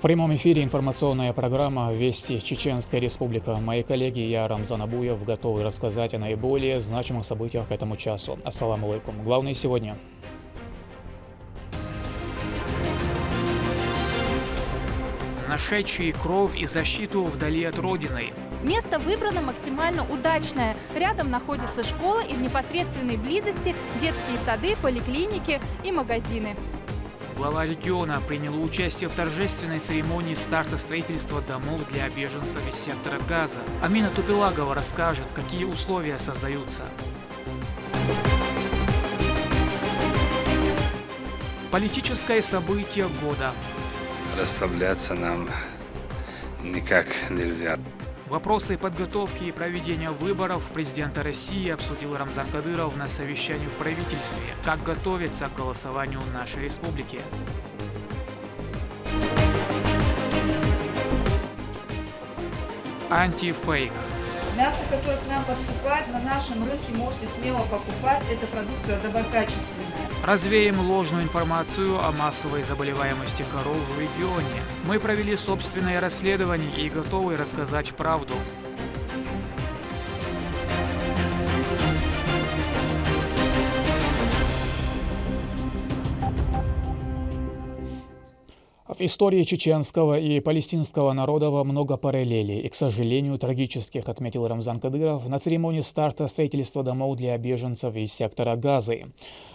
В прямом эфире информационная программа «Вести Чеченская Республика». Мои коллеги, я Рамзан Абуев, готовы рассказать о наиболее значимых событиях к этому часу. Ассаламу алейкум. Главное сегодня. Нашедшие кровь и защиту вдали от родины. Место выбрано максимально удачное. Рядом находится школа и в непосредственной близости детские сады, поликлиники и магазины. Глава региона приняла участие в торжественной церемонии старта строительства домов для беженцев из сектора Газа. Амина Тупилагова расскажет, какие условия создаются. Политическое событие года. Расслабляться нам никак нельзя. Вопросы подготовки и проведения выборов президента России обсудил Рамзан Кадыров на совещании в правительстве. Как готовиться к голосованию в нашей республике. Антифейк. Мясо, которое к нам поступает, на нашем рынке можете смело покупать. Это продукция доброкачественная. Развеем ложную информацию о массовой заболеваемости коров в регионе. Мы провели собственное расследование и готовы рассказать правду. В истории чеченского и палестинского народов много параллелей и, к сожалению, трагических, отметил Рамзан Кадыров на церемонии старта строительства домов для беженцев из сектора Газы.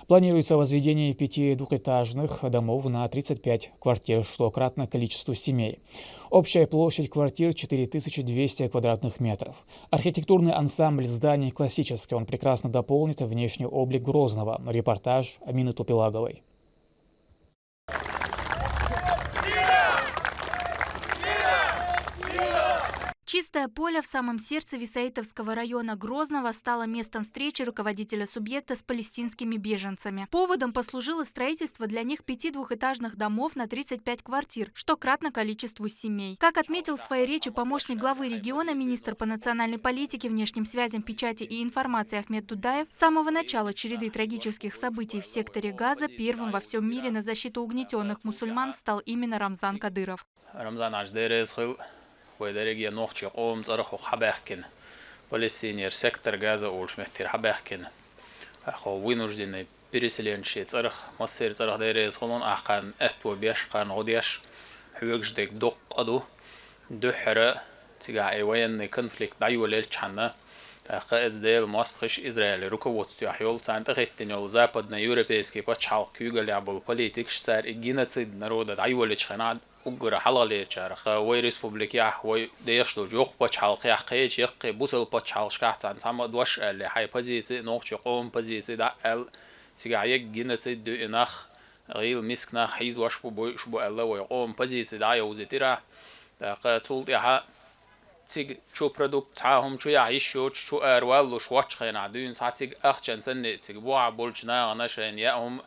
Планируется возведение 5 двухэтажных домов на 35 квартир, что кратно количеству семей. Общая площадь квартир 4200 квадратных метров. Архитектурный ансамбль зданий классический, он прекрасно дополнит внешний облик Грозного. Репортаж Амины Тупилаговой. Чистое поле в самом сердце Висаитовского района Грозного стало местом встречи руководителя субъекта с палестинскими беженцами. Поводом послужило строительство для них 5 двухэтажных домов на 35 квартир, что кратно количеству семей. Как отметил в своей речи помощник главы региона, министр по национальной политике, внешним связям, печати и информации Ахмед Дудаев, с самого начала череды трагических событий в секторе Газа первым во всем мире на защиту угнетенных мусульман встал именно Рамзан Кадыров. ودرجة نوخش قوم صرخو حباحكن فلسطينير سектор Газа улш мехтир حباحكن أخو وينوجدين переселенчий صرخ مصير صرخ ديريز خلون أحقان أتو بيش قان غديش حوجش ديك دق أدو دحرة تيجا أيوين كونفليكت دايو للشحنة قائد ديل مصخش إسرائيل ركوت تيحيول سانت خيتين يول западно европейский почал кюгел ябл политикш царь геноцид народа дايو للشحنة وجرا حلقة شارخ وي ريسبوبليكيا وي ديشلو جوق بتشالق يحقيش يقي بوسل بتشالق شكحت عن سما دوش اللي حي بزيتي نوخش قوم بزيتي دا ال سيجايك جينتي دو إنخ غيل مسكنا حيز وش بو شبو الله ويقوم بزيتي دا يوزيتيرا دا قتول يها تيج شو برودكت تاعهم شو يعيش شو أروال شو واتش خين عدون ساعتيج أخشن سنة تيج بوع بولشنا نشين ياهم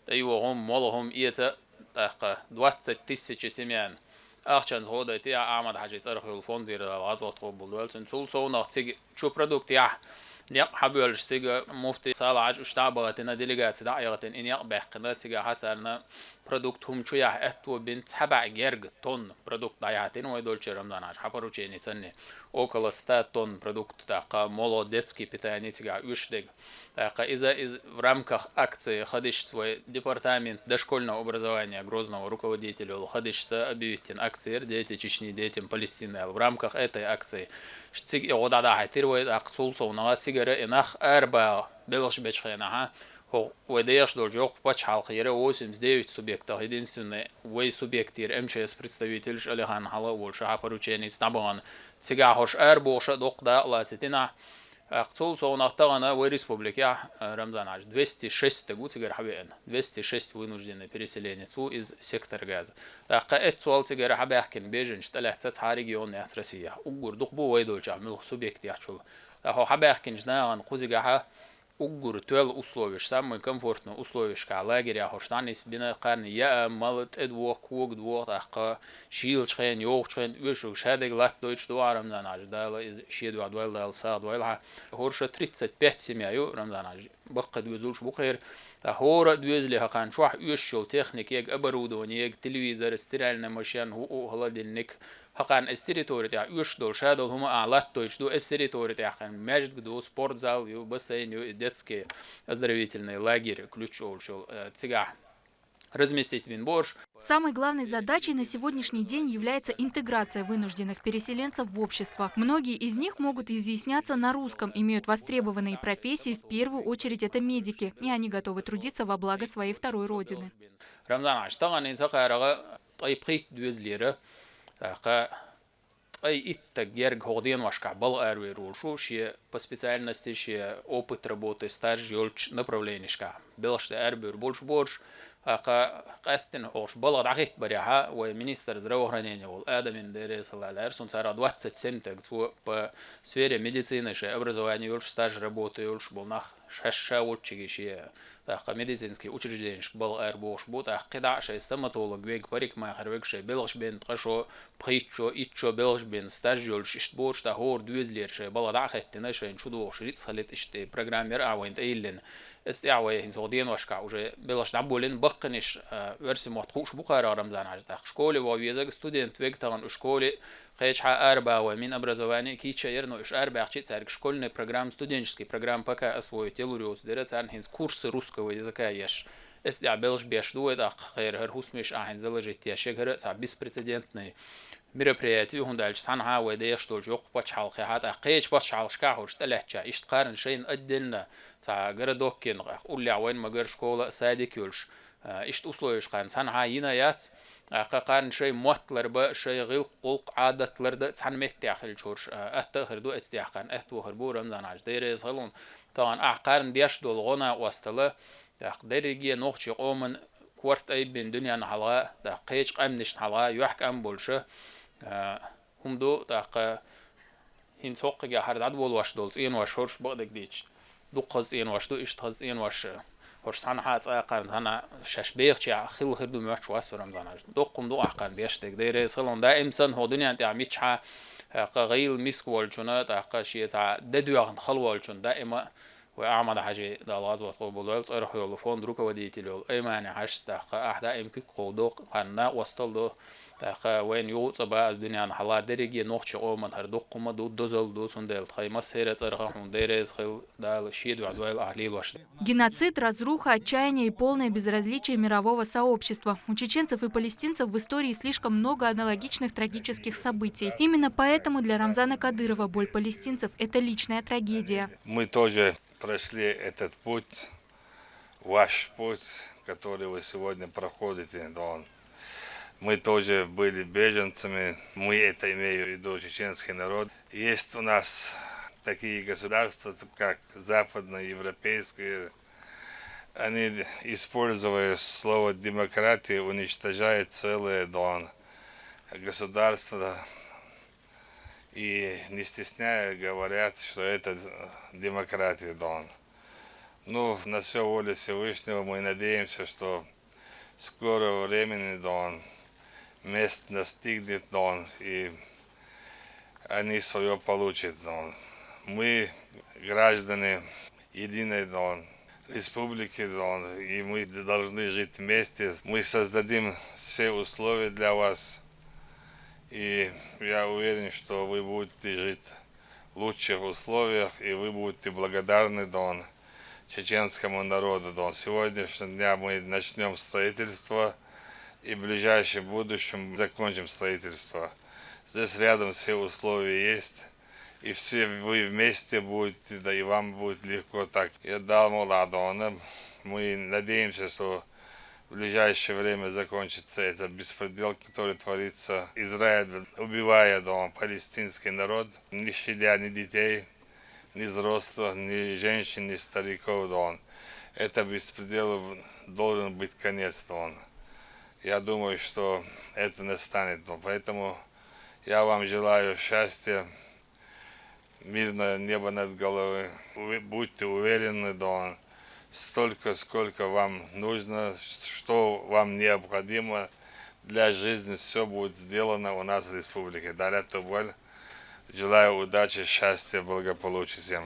أيوهم مولهم إيتا تاق 20,000 семьян. Ахчан згода ти Ахмад Хаджи цархил фонд дир азват қобул велсен сул соунах тиг чу продукт я не حبيولش تيجا مفتي صالح اشتعبغتنا ديليجات دعيغتن إن يقبحنا تيجا حتى برودكتهم شو يح أتو بنت 7 جرج طن برودكت ضيعتين ويدول شرم داناش حبروشيني تني около 100 тонн продукт така молодецкий питание тига ушдег така из в рамках акции ходишь свой департамент дошкольного образования Грозного руководителя ходишь объявить акции дети Чечни детям Палестины в рамках этой акции штиг и вода да хатирвает аксул соуна тигара инах арба белш бечхена وديش دول جوق باتش حلقيرة 89 субъектов единственный وي субъектир МЧС представитель Алихан Хала Волша поручение стабан тига хош арбош докда латитина اقتصول صوناقتنا وي республики Рамзан аж 206 год тигар хабен 206 вынужденные переселения из сектора Газа тaqaet суал тигар хабахкин бежен шталахтат регион от Россия угур духбу وي дول جامل субъект яхчул хо хабахкин жнаган кузига угур твел условиш самые комфортные условия ка лагеря хоштанис бина qarni я малт эдвок куг двор таqa шил чхен йог чхен үшүг шадег лат дойч дуарамдан аждала из шеду адвал дал сад вайлха хорша 35 семья ю рамдан аж бақад үзулш бухер هورا دوزلي هقان شوح يوشو تكنيك يج أبرودون يج تلفزيون استرالنا مشان هو هلا دينك هقان استريتوري تاع يوش دول شادول هما أعلاتو يشدو استريتوري تاع هقان ماجد دو سبورت زال يو بسين يو детские оздоровительные лагеря ключ олшол цигах разместить винборш. Самой главной задачей на сегодняшний день является интеграция вынужденных переселенцев в общество. Многие из них могут изъясняться на русском, имеют востребованные профессии, в первую очередь это медики, и они готовы трудиться во благо своей второй родины. أي إتجارج هودين واشكع بال أروي روشو شيء по специальности شيء опыт работы стаж يولش направление шка белш أربير борш قاستن هوش بلغ دقيق بريها ومنيستر здравоохранения والآدم درس الأرسون صار 20 سنة تو по сфере медицины شيء образование يولش стаж работы يولش болнах шеша учиги شيء медицинский учреждение бал أربوش بوت قطع شيء стоматолог بيج بريك ما خربك شيء بلغش بين تقشو بخيتشو إتشو بلغش بين стаж يولش إشتبورش تهور دوزلير شيء بلغ دقيق تناشين شو دو شريط خلت إشتى برنامج أوين تقيلن استعوى هنسودين واشكع وجه بلش دعبولين بقنش ورسي مطقوش بقرا رمضان عجتاخ شكولي وويزاق ستودنت ويكتغن شكولي خيش حق أربعة ومن образования كيتشا يرنو إش أربعة خشيت سارك школьный программ студенческий программ пока освоить телуриус дерет арнхинс курсы русского языка еш استعبلش بيشدوه ده خير هرهوس مش أحين زلجت يا شجرة صعب بيسبريتدنتني мероприятие هم دالش صنعها وديش دول جوق بتش حلقة حتى قيش بتش حلقة هوش تلهتشا إشتقارن شيء أدلنا تا جردوكين قول لي عوين ما جر شكولة سادك يلش إشت أصله قارن صنعها ينايات قارن شيء موتلر با شيء غير قلق عادة لرد صن متأخر شورش أتأخر دو استيقان أتوخر بو رمضان عج ديرز هلون طبعا قارن ديش دول غنا وستلا ديرجي نوخشي قومن كورت أي بين دنيا نحلا قيش قامنش نحلا يحك أم بولشه هم دو تاق هين سوق جا هر داد بول واش دولز إين واش هرش بعدك ديش دو قز إين واش دو إشتهز إين واش هرش ثنا حات قارن ثنا شش بيخ شيء خيل خردو ميوش واس رمضان دو قم دو أحقان ديش تك دير صلون دا إمسن هو دنيا تاع ميتشا قغيل ميسك والجنا تاق شيء تاع ددو يغن خل والجن دائما وأعمل حاجة دالغاز وطلبولوز أروح يولو فون دروك وديتي يول أي مانع حش تاق أحدا إمكن قودوق قرنا وصل دو تاق وين يو صبا الدنيا نحلا درجة نوخش أومن هردوق قم دو دوزل دو سندل خيمة سيرة أرخهم ديرز خل دال شيد وعدوال أهلي وش. Геноцид, разруха, отчаяние и полное безразличие мирового сообщества. У чеченцев и палестинцев в истории слишком много аналогичных трагических событий. Именно поэтому для Рамзана Кадырова боль палестинцев – это личная трагедия. Мы тоже прошли этот путь, ваш путь, который вы сегодня проходите, Дон. Мы тоже были беженцами, мы это имею в виду чеченский народ. Есть у нас такие государства, как западноевропейские, они, используя слово демократия, уничтожают целые государства и не стесняя говорят, что это демократия. Ну, на все воле Всевышнего мы надеемся, что в скором времени мест настигнет и они свое получат. Мы граждане единой республики, и мы должны жить вместе. Мы создадим все условия для вас, и я уверен, что вы будете жить в лучших условиях, и вы будете благодарны чеченскому народу. С сегодняшнего дня мы начнем строительство, и в ближайшем будущем закончим строительство. Здесь рядом все условия есть, и все вы вместе будете, да и вам будет легко так. Я дал Моладона. Мы надеемся, что в ближайшее время закончится этот беспредел, который творится. Израиль, убивая палестинский народ, не щадя ни детей, ни взрослых, ни женщин, ни стариков. Это беспредел должен быть конец. Я думаю, что это настанет. Поэтому я вам желаю счастья, мирное небо над головой. Вы будьте уверены, столько, сколько вам нужно, что вам необходимо для жизни, все будет сделано у нас в республике. Далее Тубаль. Желаю удачи, счастья, благополучия всем.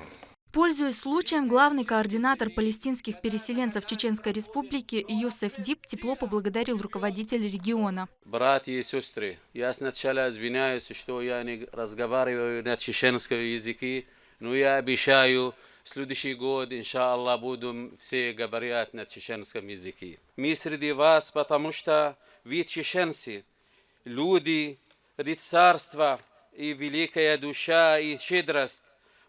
Пользуясь случаем, главный координатор палестинских переселенцев Чеченской Республики Юсеф Дип тепло поблагодарил руководителей региона. Братья и сестры, я сначала извиняюсь, что я не разговариваю на чеченском языке, но я обещаю, в следующий год, иншаллах, будем все говорить на чеченском языке. Мы среди вас, потому что вы чеченцы, люди, рыцарство и великая душа и щедрость,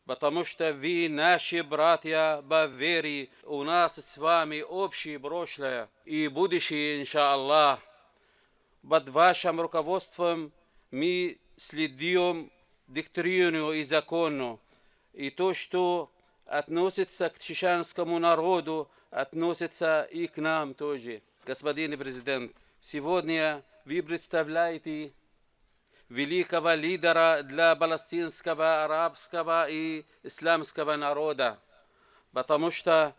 потому что вы наши братья по вере, у нас с вами общее прошлое и будущее, иншаллах. Под вашим руководством мы следим доктрину и закону, и то, что относится к чеченскому народу, относится и к нам тоже. Господин президент, сегодня вы представляете великого лидера для палестинского, арабского и исламского народа, потому что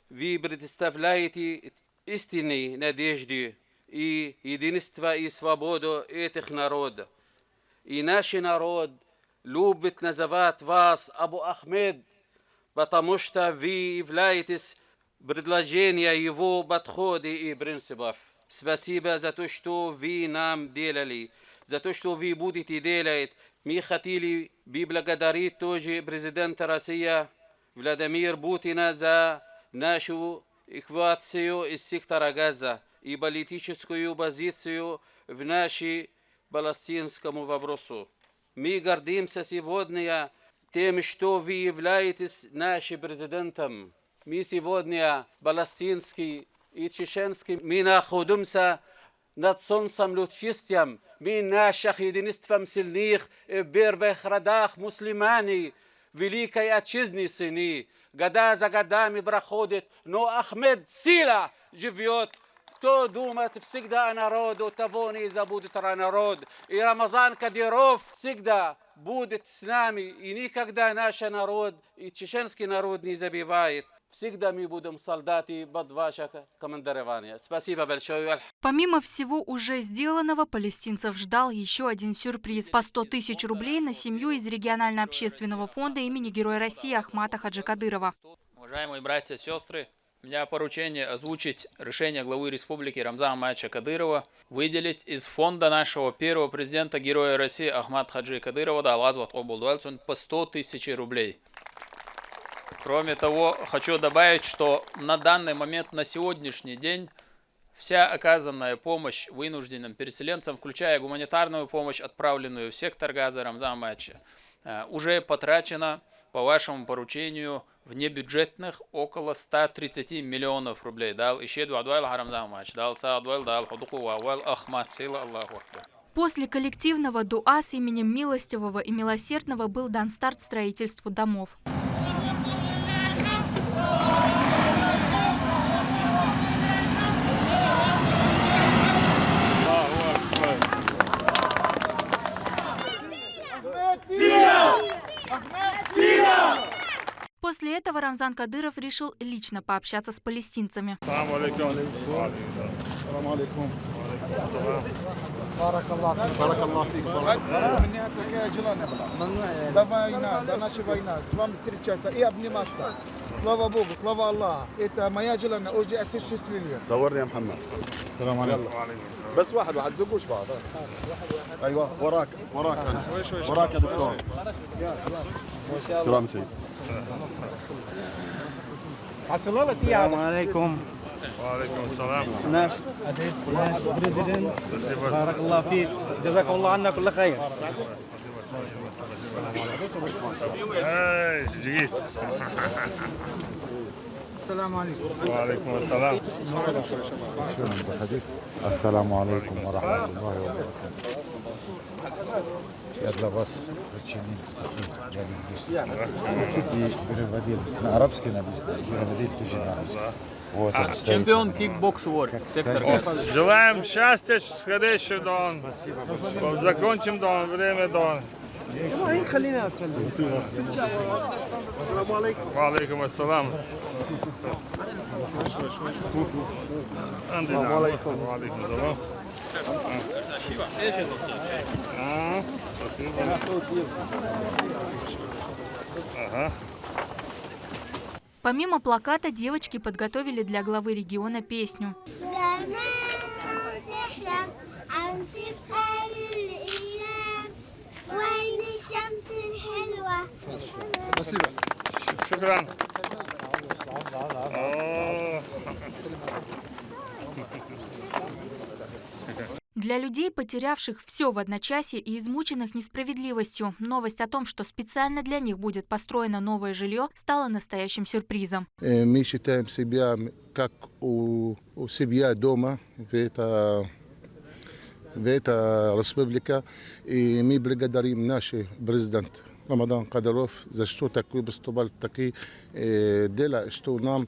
вы представляете истинные надежды и единство и свободу этих народов. И наш народ любит называть вас Абу Ахмед, потому что вы являетесь предложением его подхода и принципов. Спасибо за то, что вы нам делали, за то, что вы будете делать. Мы хотели бы благодарить тоже президента России Владимира Путина за нашу эвакуацию из сектора Газа и политическую позицию в нашей палестинскому вопросу. Мы гордимся сегодня тем, что вы являетесь нашим президентом. Мы сегодня палестинский и чеченский, мы находимся над солнцем лучистым, мы наших единством сильных в первых рядах мусульмане, великой отчизны сыны. Года за годами проходит, но Ахмед сила живет. Кто думает всегда о народу, того не забудет народ. И Рамазан Кадиров всегда будет с нами. И никогда наш народ и чеченский народ не забивает. Всегда мы будем солдаты под ваше командирование. Спасибо большое. Помимо всего уже сделанного, палестинцев ждал еще один сюрприз. По 100 тысяч рублей на семью из регионально-общественного фонда имени Героя России Ахмата Хаджи Кадырова. Уважаемые братья и сестры, у меня поручение озвучить решение главы республики Рамзана Ахматовича Кадырова выделить из фонда нашего первого президента Героя России Ахмата Хаджи Кадырова по 100 тысяч рублей. Кроме того, хочу добавить, что на данный момент, на сегодняшний день, вся оказанная помощь вынужденным переселенцам, включая гуманитарную помощь, отправленную в сектор Газа Рамзана Ахматовича, уже потрачена по вашему поручению внебюджетных около 130 миллионов рублей. После коллективного дуа с именем Милостивого и Милосердного был дан старт строительству домов. После этого Рамзан Кадыров решил лично пообщаться с палестинцами. Слава Богу, слава Аллаху. Это моя желание, уже осуществили. صورني يا محمد. السلام عليكم. بس واحد تزقوش بعض. ايوه وراك وراك يا دكتور. كرام سيد. السلام عليكم. وعليكم السلام. ناس بريزيدنت بارك الله فيك جزاكم الله عنا كل خير. جيت. السلام عليكم. وعليكم السلام. Assalamu alaikum wa rahmatullahi wa barakatuh. Я для вас причинил статью, я люблю. И переводил на арабский написано, переводил тоже на арабский. Вот он стоит. Чемпион кикбокс вор. Желаем счастья, скорейший дон. Закончим дон, время дон. خلينا اسفل. السلام عليكم. وعليكم السلام. السلام عليكم. وعليكم السلام. Ага. Помимо плаката, девочки подготовили для главы региона песню. Спасибо. Шукран. Для людей, потерявших все в одночасье и измученных несправедливостью, новость о том, что специально для них будет построено новое жилье, стала настоящим сюрпризом. Мы считаем себя как у себя дома в этой республике, и мы благодарим нашего президента Рамазан Кадыров за что такой поступал, такие дела, что нам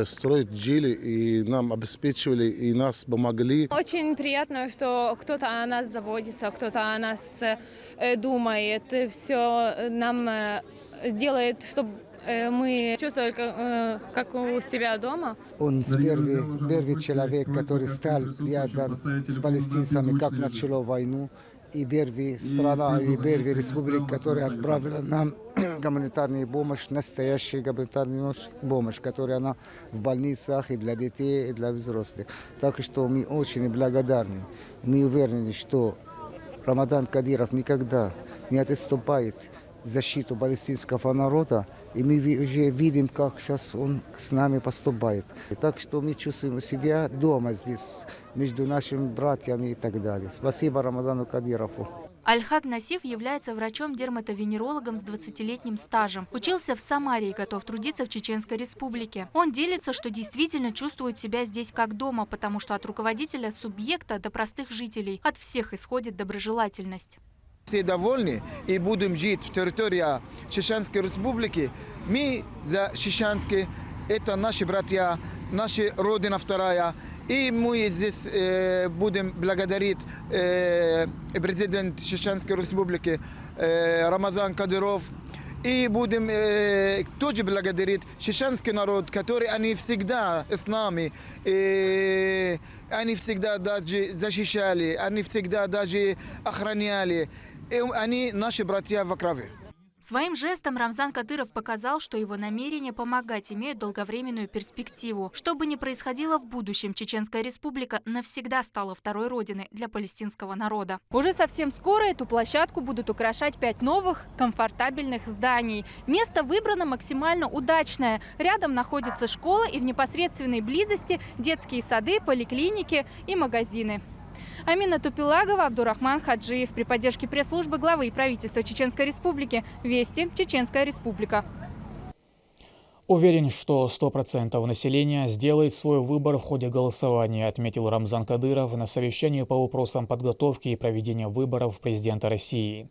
строят жили и нам обеспечивали и нас помогли. Очень приятно, что кто-то о нас заботится, кто-то о нас думает, все нам делает, чтобы мы чувствовали как у себя дома. Он первый человек, который стал рядом с палестинцами, как начало войну. И первая страна, и первая республика, которая отправила нам гуманитарную помощь, настоящую гуманитарную помощь, которая она в больницах и для детей, и для взрослых. Так что мы очень благодарны. Мы уверены, что Рамазан Кадыров никогда не отступает в защиту палестинского народа, и мы уже видим, как сейчас он с нами поступает. Так что мы чувствуем себя дома здесь, между нашими братьями и так далее. Спасибо Рамазану Кадырову. Альхаг Насиф является врачом-дерматовенерологом с 20-летним стажем. Учился в Самаре и готов трудиться в Чеченской Республике. Он делится, что действительно чувствует себя здесь как дома, потому что от руководителя субъекта до простых жителей от всех исходит доброжелательность. Все довольны и будем жить в территории Чеченской Республики. Мы за чеченские, это наши братья, наша родина вторая. И мы здесь будем благодарить президента Чеченской Республики Рамазан Кадыров. И будем тоже благодарить чеченский народ, который они всегда с нами, они всегда даже защищали, они всегда даже охраняли. И они наши братья в крови. Своим жестом Рамзан Кадыров показал, что его намерения помогать имеют долговременную перспективу. Что бы ни происходило в будущем, Чеченская Республика навсегда стала второй родиной для палестинского народа. Уже совсем скоро эту площадку будут украшать 5 новых комфортабельных зданий. Место выбрано максимально удачное. Рядом находится школа и в непосредственной близости детские сады, поликлиники и магазины. Амина Тупилагова, Абдурахман Хаджиев. При поддержке пресс-службы главы и правительства Чеченской Республики. Вести, Чеченская Республика. Уверен, что 100% населения сделает свой выбор в ходе голосования, отметил Рамзан Кадыров на совещании по вопросам подготовки и проведения выборов президента России.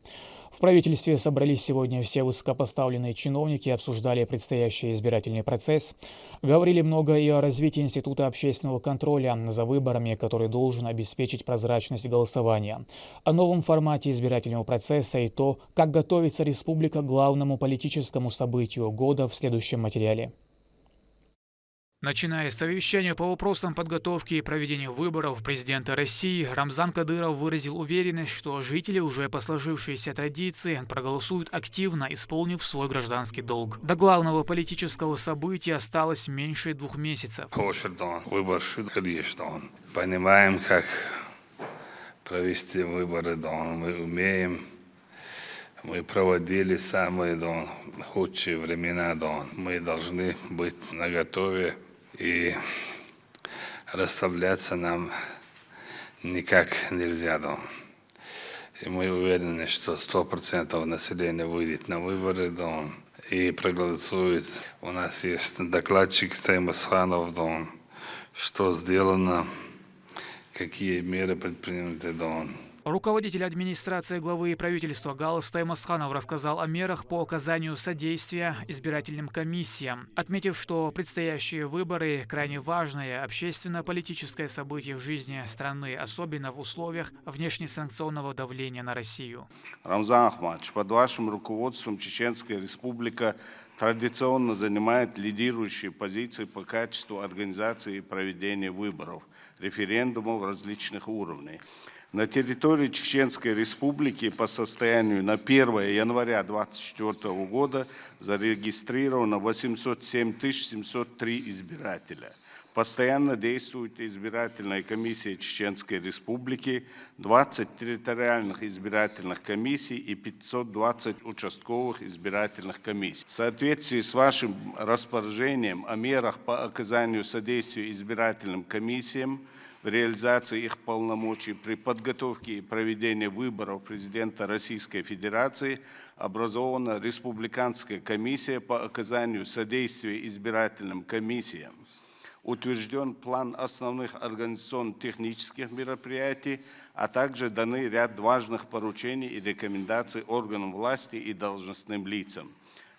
В правительстве собрались сегодня все высокопоставленные чиновники, обсуждали предстоящий избирательный процесс. Говорили много и о развитии Института общественного контроля за выборами, который должен обеспечить прозрачность голосования, о новом формате избирательного процесса и то, как готовится республика к главному политическому событию года в следующем материале. Начиная совещание по вопросам подготовки и проведения выборов президента России, Рамзан Кадыров выразил уверенность, что жители уже по сложившейся традиции проголосуют активно, исполнив свой гражданский долг. До главного политического события осталось меньше 2 месяцев. Выбор понимаем, как провести выборы, мы умеем. Мы проводили самые худшие времена, мы должны быть наготове. И расслабляться нам никак нельзя. И мы уверены, что 100% населения выйдет на выборы и проголосует. У нас есть докладчик Таймасханов, что сделано, какие меры предприняты. Руководитель администрации главы правительства Галас Таймасханов рассказал о мерах по оказанию содействия избирательным комиссиям, отметив, что предстоящие выборы – крайне важное общественно-политическое событие в жизни страны, особенно в условиях внешнесанкционного давления на Россию. Рамзан Ахмадович, под вашим руководством Чеченская Республика традиционно занимает лидирующие позиции по качеству организации и проведения выборов, референдумов различных уровней. На территории Чеченской Республики по состоянию на 1 января 2024 года зарегистрировано 807 703 избирателя. Постоянно действует избирательная комиссия Чеченской Республики, 20 территориальных избирательных комиссий и 520 участковых избирательных комиссий. В соответствии с вашим распоряжением о мерах по оказанию содействия избирательным комиссиям в реализации их полномочий при подготовке и проведении выборов президента Российской Федерации образована Республиканская комиссия по оказанию содействия избирательным комиссиям. Утвержден план основных организационно-технических мероприятий, а также даны ряд важных поручений и рекомендаций органам власти и должностным лицам.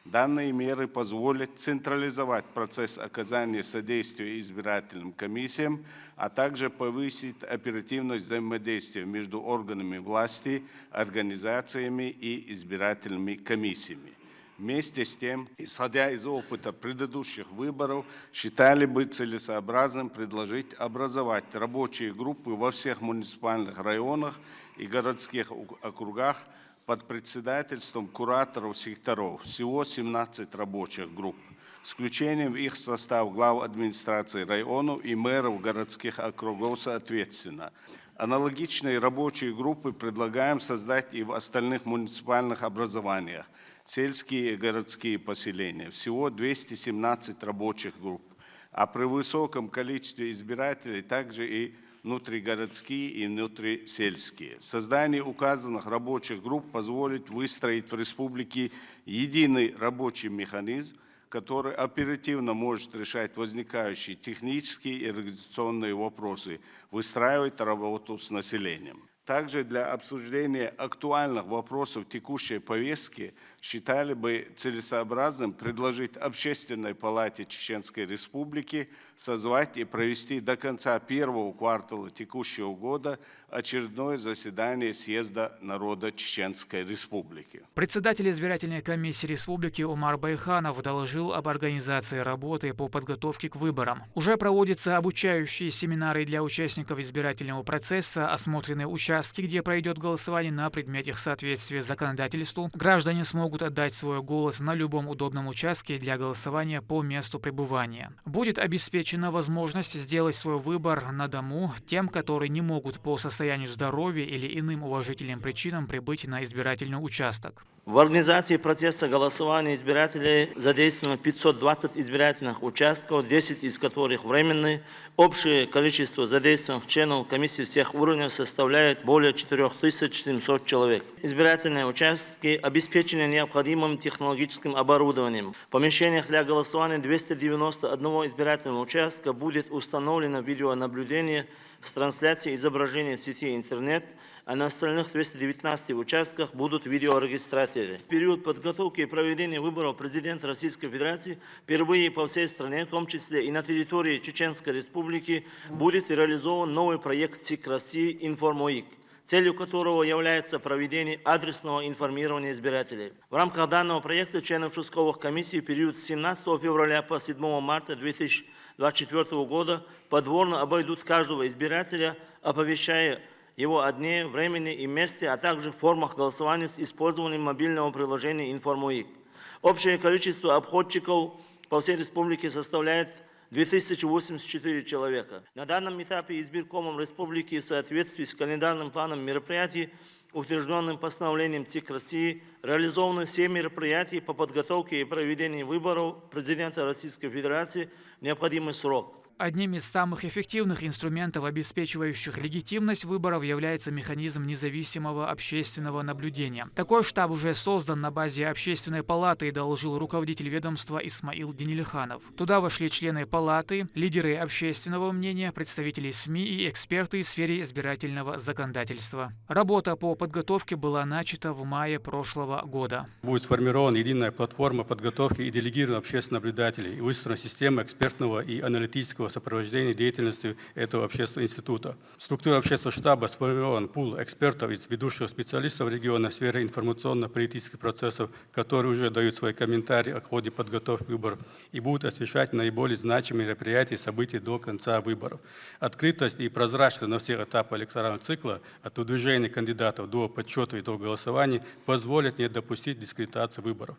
Данные меры позволят централизовать процесс оказания содействия избирательным комиссиям, а также повысить оперативность взаимодействия между органами власти, организациями и избирательными комиссиями. Вместе с тем, исходя из опыта предыдущих выборов, считали бы целесообразным предложить образовать рабочие группы во всех муниципальных районах и городских округах под председательством кураторов секторов, всего 17 рабочих групп, с включением в их состав глав администрации районов и мэров городских округов соответственно. Аналогичные рабочие группы предлагаем создать и в остальных муниципальных образованиях, сельские и городские поселения, всего 217 рабочих групп, а при высоком количестве избирателей также и внутригородские и внутрисельские. Создание указанных рабочих групп позволит выстроить в республике единый рабочий механизм, который оперативно может решать возникающие технические и организационные вопросы, выстраивать работу с населением. Также для обсуждения актуальных вопросов текущей повестки считали бы целесообразным предложить Общественной палате Чеченской Республики созвать и провести до конца первого квартала текущего года очередное заседание Съезда народа Чеченской Республики. Председатель избирательной комиссии республики Умар Байханов доложил об организации работы по подготовке к выборам. Уже проводятся обучающие семинары для участников избирательного процесса, осмотрены участки, где пройдет голосование на предмет их соответствия законодательству. Граждане смогут отдать свой голос на любом удобном участке для голосования по месту пребывания. Будет обеспечена возможность сделать свой выбор на дому тем, которые не могут по состоянию здоровья или иным уважительным причинам прибыть на избирательный участок. В организации процесса голосования избирателей задействовано 520 избирательных участков, 10 из которых временные. Общее количество задействованных членов комиссии всех уровней составляет более 4700 человек. Избирательные участки обеспечены необходимым технологическим оборудованием. В помещениях для голосования 291 избирательного участка будет установлено видеонаблюдение с трансляцией изображения в сети интернет, а на остальных 219 участках будут видеорегистраторы. В период подготовки и проведения выборов президента Российской Федерации впервые по всей стране, в том числе и на территории Чеченской Республики, будет реализован новый проект ЦИК России «Информоик», целью которого является проведение адресного информирования избирателей. В рамках данного проекта членов участковых комиссий в период с 17 февраля по 7 марта 2024 года подворно обойдут каждого избирателя, оповещая его о дне, времени и месте, а также формах голосования с использованием мобильного приложения «Информоик». Общее количество обходчиков по всей республике составляет 2084 человека. На данном этапе избиркомом республики в соответствии с календарным планом мероприятий, утвержденным постановлением ЦИК России, реализованы все мероприятия по подготовке и проведению выборов президента Российской Федерации в необходимый срок. Одним из самых эффективных инструментов, обеспечивающих легитимность выборов, является механизм независимого общественного наблюдения. Такой штаб уже создан на базе Общественной палаты, доложил руководитель ведомства Исмаил Денилиханов. Туда вошли члены палаты, лидеры общественного мнения, представители СМИ и эксперты в сфере избирательного законодательства. Работа по подготовке была начата в мае прошлого года. Будет сформирована единая платформа подготовки и делегирования общественных наблюдателей и выстроена система экспертного и аналитического сопровождения деятельности этого общественного института. Структура общественного штаба сформирован пул экспертов из ведущих специалистов региона в сфере информационно-политических процессов, которые уже дают свои комментарии о ходе подготовки выборов и будут освещать наиболее значимые мероприятия и события до конца выборов. Открытость и прозрачность на всех этапах электорального цикла, от выдвижения кандидатов до подсчета и до голосования, позволят не допустить дискредитации выборов.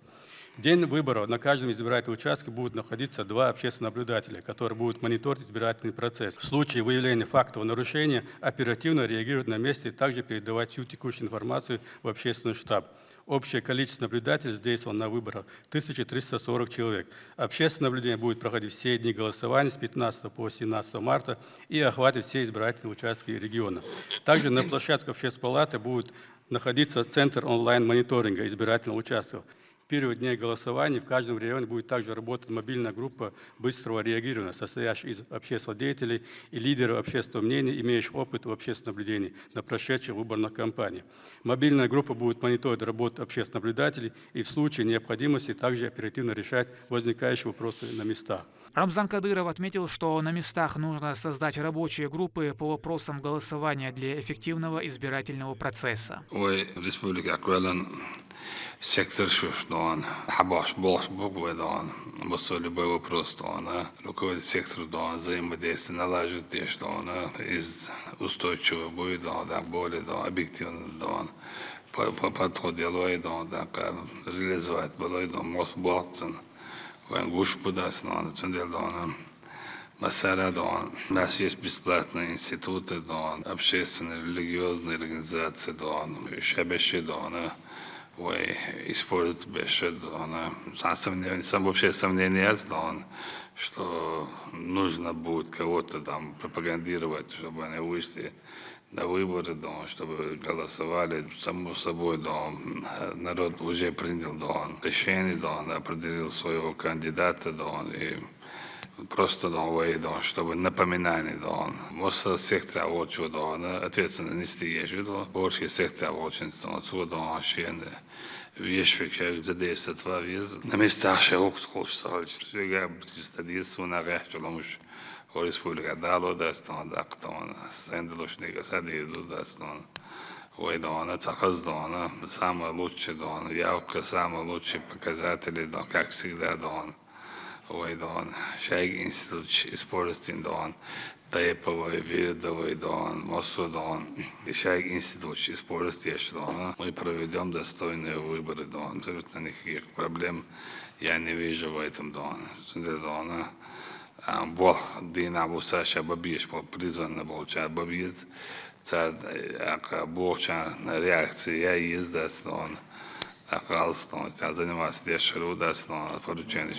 В день выборов на каждом избирательном участке будут находиться 2 общественных наблюдателя, которые будут мониторить избирательный процесс. В случае выявления фактов нарушения оперативно реагировать на месте и также передавать всю текущую информацию в общественный штаб. Общее количество наблюдателей задействовано на выборах 1340 человек. Общественное наблюдение будет проходить все дни голосования с 15 по 17 марта и охватит все избирательные участки региона. Также на площадке общественной палаты будет находиться центр онлайн-мониторинга избирательных участков. В период дней голосования в каждом районе будет также работать мобильная группа быстрого реагирования, состоящая из общественных деятелей и лидеров общественного мнения, имеющих опыт в общественном наблюдении на прошедшей выборной кампании. Мобильная группа будет мониторить работу общественных наблюдателей и в случае необходимости также оперативно решать возникающие вопросы на местах. Рамзан Кадыров отметил, что на местах нужно создать рабочие группы по вопросам голосования для эффективного избирательного процесса. Сектор Шушдон, Хабаш Бош Богведон, Босо любой вопрос Дона, руководитель сектора Дона, взаимодействие налаживает здесь Дона, из устойчивого боя Дона, более Дона, объективно Дона, подход делой Дона, реализовать было Дона, мост Болтон, Вангуш Будас Дона, Цундел Дона, Масара Дона. У нас есть бесплатные институты Дона, общественные, религиозные организации Дона, Шабеши Дона. Использует бешед, сам вообще сомнения, что нужно будет кого-то там пропагандировать, чтобы они вышли на выборы, чтобы голосовали. Само собой, народ уже принял решение, определил своего кандидата, и просто чтобы напоминание, может сектор очень ответственно нести ежи, больше сектор очень отсюда вещи, как задействовать во вез. На местах ще хочется, что я стадился на речном уж о республике дало дастон, дактон, сенделушника садиду дастон. Ой, цахаз самое лучшее, явка самые лучшие показатели, как всегда, Ой, шайг институт использует Таеповой, Вирдовой, Мосу, и шайг институт использует мы проведем достойные выборы, абсолютно никаких проблем я не вижу в этом, Бог Дина Бусаша Бабиш, призван был Бабиз, царь Бог реакции я ездаст, занимался дешево, поручение,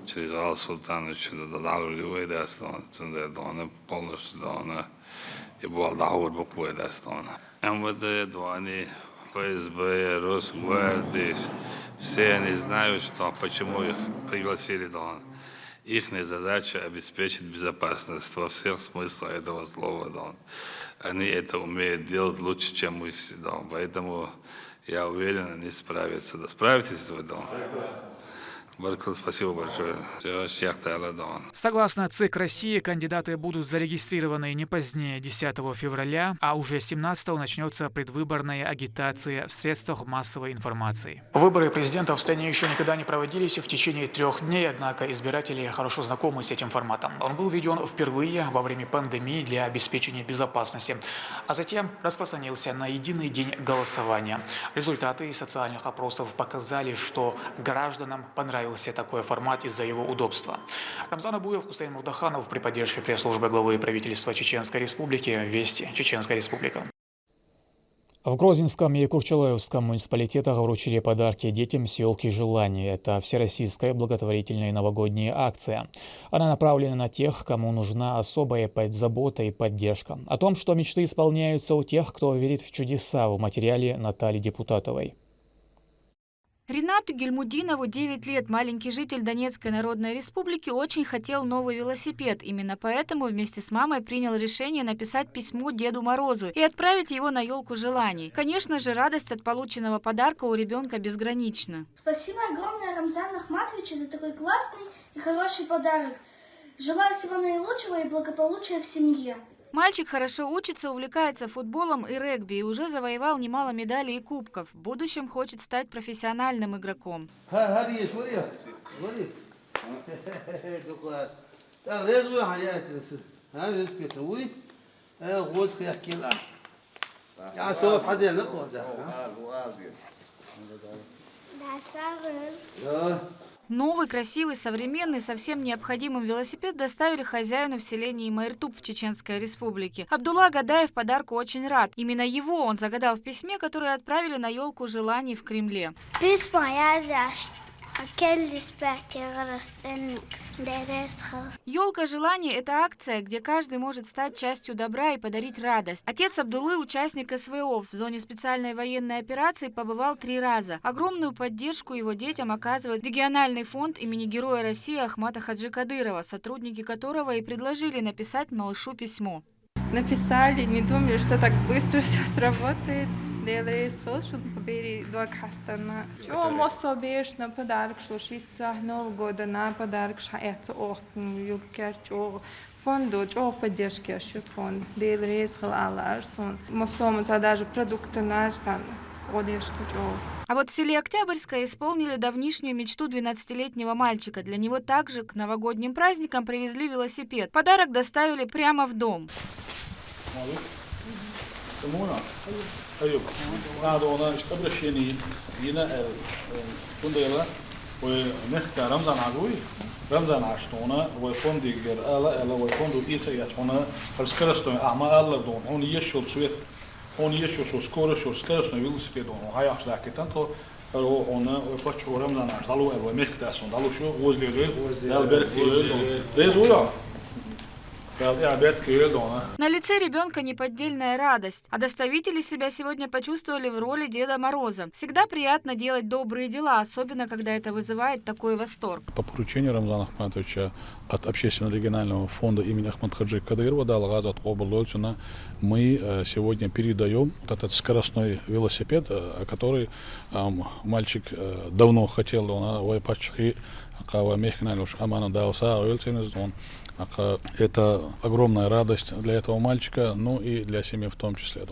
через Ал Султанович дал людей, полностью, и был договор буквой, МВД, ФСБ, Росгвардия, все они знают, почему их пригласили, Их задача обеспечить безопасность во всех смыслах этого слова, Они это умеют делать лучше, чем мы все, поэтому я уверен, они справятся. Справитесь вы, Спасибо большое. Согласно ЦИК России, кандидаты будут зарегистрированы не позднее 10 февраля, а уже 17 начнется предвыборная агитация в средствах массовой информации. Выборы президента в стране еще никогда не проводились в течение 3 дней, однако избиратели хорошо знакомы с этим форматом. Он был введен впервые во время пандемии для обеспечения безопасности, а затем распространился на единый день голосования. Результаты социальных опросов показали, что гражданам понравился такой формат из-за его удобства. Рамзан Абуев, Хусейн Мурдаханов при поддержке пресс-службы главы правительства Чеченской Республики. Вести, Чеченская Республика. В Грозненском и Курчалаевском муниципалитетах вручили подарки детям с елки желаний. Это всероссийская благотворительная новогодняя акция. Она направлена на тех, кому нужна особая забота и поддержка. О том, что мечты исполняются у тех, кто верит в чудеса, в материале Натальи Депутатовой. Ринату Гельмудинову 9 лет. Маленький житель Донецкой Народной Республики очень хотел новый велосипед. Именно поэтому вместе с мамой принял решение написать письмо Деду Морозу и отправить его на елку желаний. Конечно же, радость от полученного подарка у ребенка безгранична. Спасибо огромное Рамзану Ахматовичу за такой классный и хороший подарок. Желаю всего наилучшего и благополучия в семье. Мальчик хорошо учится, увлекается футболом и регби и уже завоевал немало медалей и кубков. В будущем хочет стать профессиональным игроком. Новый, красивый, современный, совсем необходимый велосипед доставили хозяину в селении Майртуб в Чеченской Республике. Абдулла Гадаев подарку очень рад. Именно его он загадал в письме, которое отправили на елку желаний в Кремле. Письмо я Елка желаний – это акция, где каждый может стать частью добра и подарить радость. Отец Абдуллы, участник СВО, в зоне специальной военной операции побывал 3 раза. Огромную поддержку его детям оказывает региональный фонд имени Героя России Ахмата Хаджи Кадырова, сотрудники которого и предложили написать малышу письмо. Написали, не думали, что так быстро все сработает. Чем особенно подарок, что шиться Нового года на подарок шаэца ох, юкер чо фонду, чо поддержки счет фонд. Делрейс халаларсон. Мосомца даже продукты нарсан. А вот в селе Октябрьское исполнили давнишнюю мечту 12-летнего мальчика. Для него также к новогодним праздникам привезли велосипед. Подарок доставили прямо в дом. أيوب نادونا اشتبرشيني ينا كنديلا ونحكي رمضان عقوي رمضان عشتونا ويفوندي جر ألا ويفوندو إيتا ياتونا فرسكرستون أعمال الله دون هون يشول سويت هون يشول شو سكور شو سكرستون велосипедон هاي أحد لكتنتو رو هون ويفتشوا رمضان عش دلو أبو ميكتاسون دلو شو وزليل دل بركتيل ريزولا. На лице ребенка неподдельная радость, а доставители себя сегодня почувствовали в роли Деда Мороза. Всегда приятно делать добрые дела, особенно когда это вызывает такой восторг. По поручению Рамзана Ахматовича от Общественно-регионального фонда имени Ахмат Хаджи Кадырова мы сегодня передаем этот скоростной велосипед, который мальчик давно хотел. Это огромная радость для этого мальчика, ну и для семьи в том числе.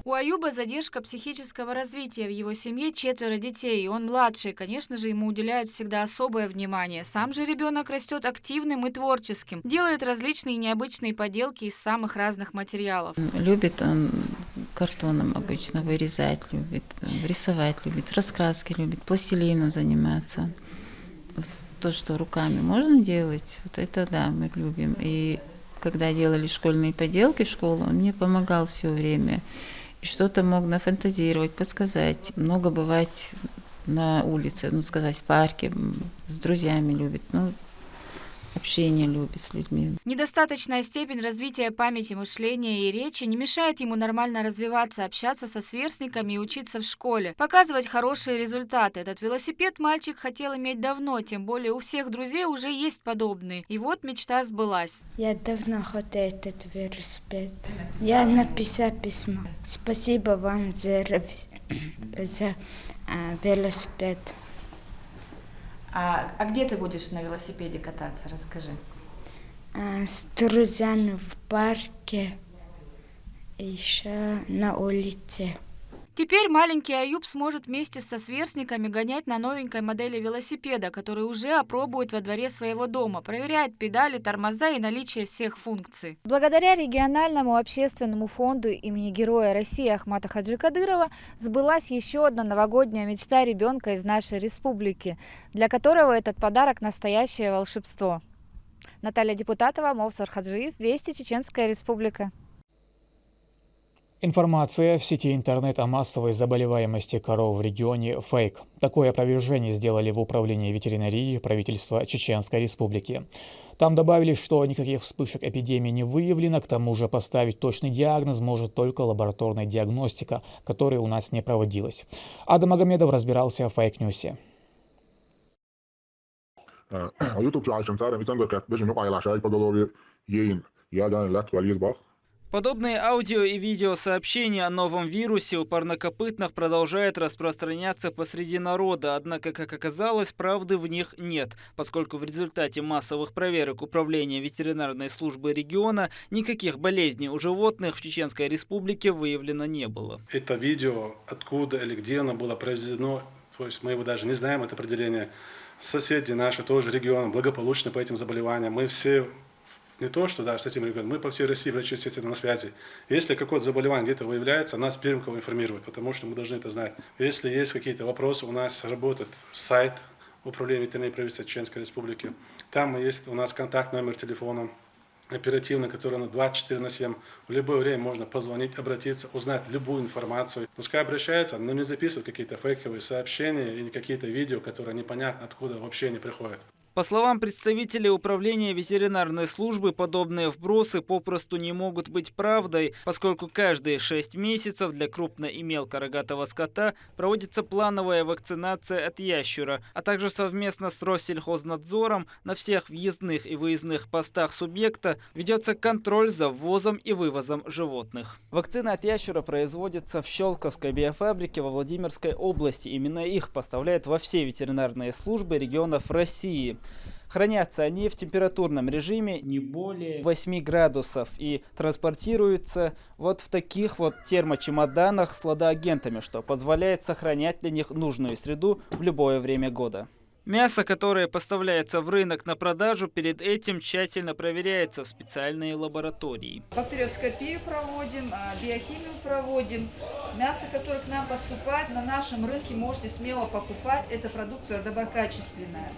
У Аюба задержка психического развития. В его семье 4 детей, и он младший. Конечно же, ему уделяют всегда особое внимание. Сам же ребенок растет активным и творческим. Делает различные необычные поделки из самых разных материалов. Любит он картоном обычно вырезать, любит рисовать, любит раскраски, любит пластилином заниматься. То, что руками можно делать, вот это да, мы любим. И когда делали школьные поделки в школу, он мне помогал все время. И что-то мог нафантазировать, подсказать. Много бывать на улице, ну сказать, в парке, с друзьями любит. Ну, общение любит с людьми. Недостаточная степень развития памяти, мышления и речи не мешает ему нормально развиваться, общаться со сверстниками и учиться в школе, показывать хорошие результаты. Этот велосипед мальчик хотел иметь давно, тем более у всех друзей уже есть подобные. И вот мечта сбылась. Я давно хотела этот велосипед. Я написала письмо. Спасибо вам за велосипед. А где ты будешь на велосипеде кататься? Расскажи. С друзьями в парке, еще на улице. Теперь маленький Аюб сможет вместе со сверстниками гонять на новенькой модели велосипеда, который уже опробует во дворе своего дома, проверяет педали, тормоза и наличие всех функций. Благодаря региональному общественному фонду имени Героя России Ахмата Хаджи Кадырова сбылась еще одна новогодняя мечта ребенка из нашей республики, для которого этот подарок – настоящее волшебство. Наталья Депутатова, Мовсар Хаджиев, Вести, Чеченская Республика. Информация в сети интернет о массовой заболеваемости коров в регионе – фейк. Такое опровержение сделали в Управлении ветеринарии правительства Чеченской Республики. Там добавили, что никаких вспышек эпидемии не выявлено, к тому же поставить точный диагноз может только лабораторная диагностика, которая у нас не проводилась. Адам Магомедов разбирался в фейк-ньюсе. Подобные аудио и видеосообщения о новом вирусе у парнокопытных продолжают распространяться посреди народа, однако, как оказалось, правды в них нет, поскольку в результате массовых проверок Управления ветеринарной службы региона никаких болезней у животных в Чеченской Республике выявлено не было. Это видео, откуда или где оно было произведено, то есть мы его даже не знаем, это определение. Соседи наши тоже регионы благополучны по этим заболеваниям. Мы все не то, что даже с этим регионом, мы по всей России, врачи, естественно, на связи. Если какое-то заболевание где-то выявляется, нас первым кого информируют, потому что мы должны это знать. Если есть какие-то вопросы, у нас работает сайт Управления ветеринарной правительства Чеченской Республики. Там есть у нас контактный номер телефона оперативный, который на 24/7. В любое время можно позвонить, обратиться, узнать любую информацию. Пускай обращаются, но не записывают какие-то фейковые сообщения и какие-то видео, которые непонятно откуда вообще не приходят. По словам представителей Управления ветеринарной службы, подобные вбросы попросту не могут быть правдой, поскольку каждые 6 месяцев для крупно- и мелкорогатого скота проводится плановая вакцинация от ящура, а также совместно с Россельхознадзором на всех въездных и выездных постах субъекта ведется контроль за ввозом и вывозом животных. Вакцина от ящура производится в Щелковской биофабрике во Владимирской области. Именно их поставляют во все ветеринарные службы регионов России. Хранятся они в температурном режиме не более 8 градусов и транспортируются вот в таких вот термочемоданах с ладоагентами, что позволяет сохранять для них нужную среду в любое время года. Мясо, которое поставляется в рынок на продажу, перед этим тщательно проверяется в специальные лаборатории. Бактериоскопию проводим, биохимию проводим. Мясо, которое к нам поступает, на нашем рынке можете смело покупать. Эта продукция доброкачественная.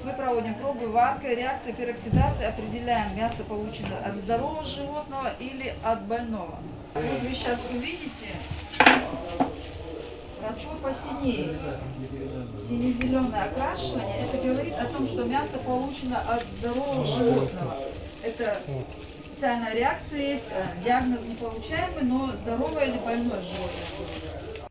Мы проводим пробы варки, реакции, пероксидации, определяем, мясо получено от здорового животного или от больного. Вот вы сейчас увидите, раствор посинее, сине-зеленое окрашивание. Это говорит о том, что мясо получено от здорового животного. Это специальная реакция есть, диагноз не получаемый, но здоровое или больное животное.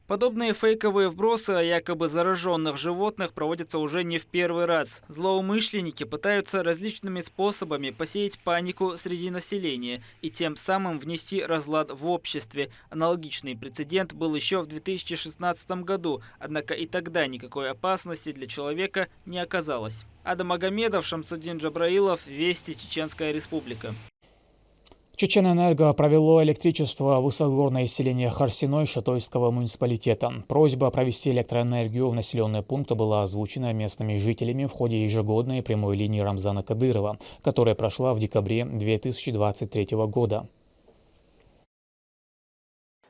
Подобные фейковые вбросы о якобы зараженных животных проводятся уже не в первый раз. Злоумышленники пытаются различными способами посеять панику среди населения и тем самым внести разлад в обществе. Аналогичный прецедент был еще в 2016 году, однако и тогда никакой опасности для человека не оказалось. Адам Магомедов, Шамсудин Джабраилов, Вести, Чеченская Республика. Чеченэнерго провело электричество в высокогорное селение Харсиной Шатойского муниципалитета. Просьба провести электроэнергию в населенные пункты была озвучена местными жителями в ходе ежегодной прямой линии Рамзана Кадырова, которая прошла в декабре 2023 года.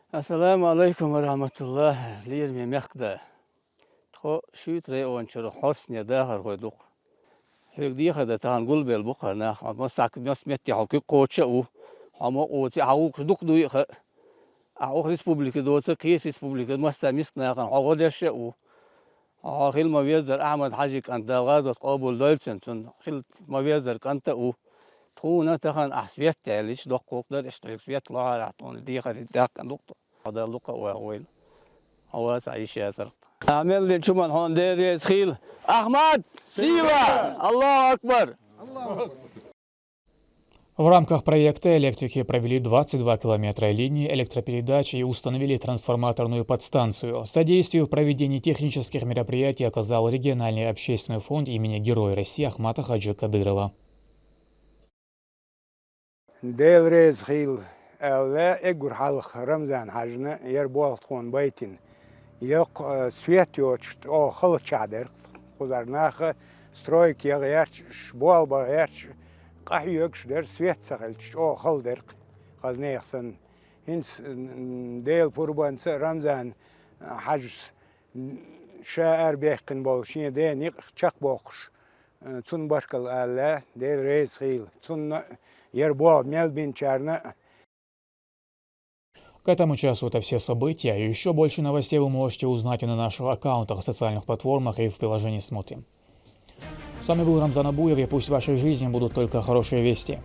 Ассаламу алейкум ва рахматуллах. Лирми мякда. Тхо шутре ончур хорсне дахар хойдук. Хэгдиха да тан гулбел бухарна. Масак мясметти халки кочау. Ама оти аук духдуй ха аук республика доца кис республика мастамискна кан агодешу خل مويزر أحمد حاجك أنت غادر قابل دولتن خل مويزر كنت أو تخونا تخن أحسبيت تعليش دقوق در اشتريت لا عطون دي خد داك دكتور هذا لقى وين هو تعيش يا زرق أعمل لي شو من هون دير خيل أحمد سيوا الله أكبر الله В рамках проекта электрики провели 22 километра линии электропередач и установили трансформаторную подстанцию. Содействие в проведении технических мероприятий оказал региональный общественный фонд имени Героя России Ахмата Хаджи Кадырова. قحيوكش در سويت سخلش او خل درق خزني يخسن هنس ديل بوربان رمزان حج شاعر بيحكن بولشين دين يقشق بوخش تون باشكال الله ديل ريس خيل تون يربو ميل بين чарна. К этому часу это все события. И еще больше новостей вы можете узнать и на наших аккаунтах, социальных платформах и в приложении «Смотрим». С вами был Рамзан Абуев, и пусть в вашей жизни будут только хорошие вести.